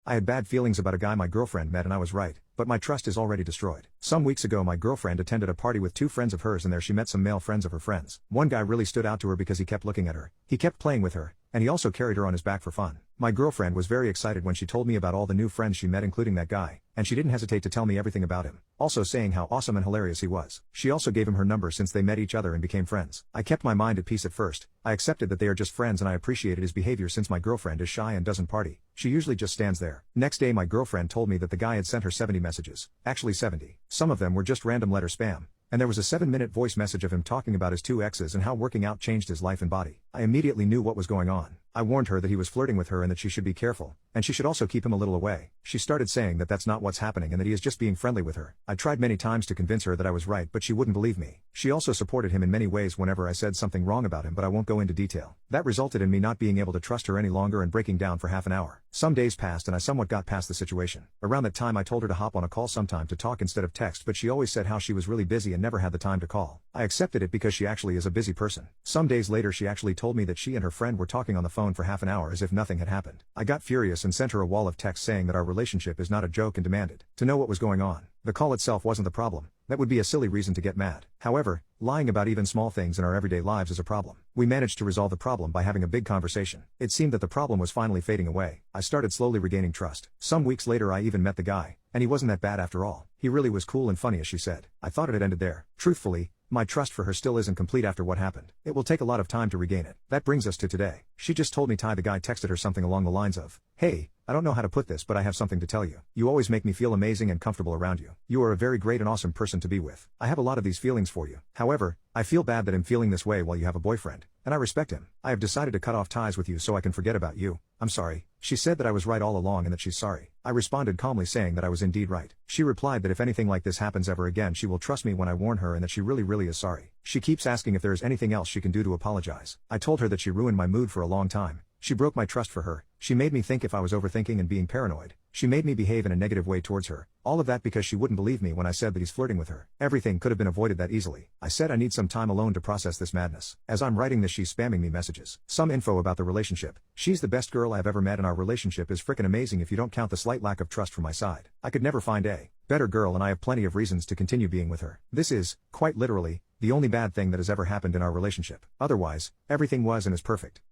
I had bad feelings about a guy my girlfriend met and I was right, but my trust is already destroyed. Some weeks ago my girlfriend attended a party with two friends of hers and there she met some male friends of her friends. One guy really stood out to her because he kept looking at her, he kept playing with her, and he also carried her on his back for fun. My girlfriend was very excited when she told me about all the new friends she met including that guy, and she didn't hesitate to tell me everything about him, also saying how awesome and hilarious he was. She also gave him her number since they met each other and became friends. I kept my mind at peace at first. I accepted that they are just friends and I appreciated his behavior since my girlfriend is shy and doesn't party. She usually just stands there. Next day my girlfriend told me that the guy had sent her 70 messages. Actually 70. Some of them were just random letter spam. And there was a 7-minute voice message of him talking about his two exes and how working out changed his life and body. I immediately knew what was going on. I warned her that he was flirting with her and that she should be careful, and she should also keep him a little away. She started saying that that's not what's happening and that he is just being friendly with her. I tried many times to convince her that I was right but she wouldn't believe me. She also supported him in many ways whenever I said something wrong about him but I won't go into detail. That resulted in me not being able to trust her any longer and breaking down for half an hour. Some days passed and I somewhat got past the situation. Around that time I told her to hop on a call sometime to talk instead of text but she always said how she was really busy and never had the time to call. I accepted it because she actually is a busy person. Some days later she actually told me that she and her friend were talking on the phone for half an hour as if nothing had happened. I got furious and sent her a wall of text saying that our relationship is not a joke and demanded to know what was going on. The call itself wasn't the problem. That would be a silly reason to get mad. However, lying about even small things in our everyday lives is a problem. We managed to resolve the problem by having a big conversation. It seemed that the problem was finally fading away. I started slowly regaining trust. Some weeks later I even met the guy, and he wasn't that bad after all. He really was cool and funny as she said. I thought it had ended there. Truthfully, my trust for her still isn't complete after what happened. It will take a lot of time to regain it. That brings us to today. She just told me the guy texted her something along the lines of, "Hey, I don't know how to put this but I have something to tell you. You always make me feel amazing and comfortable around you. You are a very great and awesome person to be with. I have a lot of these feelings for you. However, I feel bad that I'm feeling this way while you have a boyfriend, and I respect him. I have decided to cut off ties with you so I can forget about you. I'm sorry." She said that I was right all along and that she's sorry. I responded calmly saying that I was indeed right. She replied that if anything like this happens ever again she will trust me when I warn her and that she really is sorry. She keeps asking if there is anything else she can do to apologize. I told her that she ruined my mood for a long time. She broke my trust for her. She made me think if I was overthinking and being paranoid. She made me behave in a negative way towards her. All of that because she wouldn't believe me when I said that he's flirting with her. Everything could have been avoided that easily. I said I need some time alone to process this madness. As I'm writing this she's spamming me messages. Some info about the relationship. She's the best girl I've ever met and our relationship is frickin' amazing if you don't count the slight lack of trust from my side. I could never find a better girl and I have plenty of reasons to continue being with her. This is, quite literally, the only bad thing that has ever happened in our relationship. Otherwise, everything was and is perfect.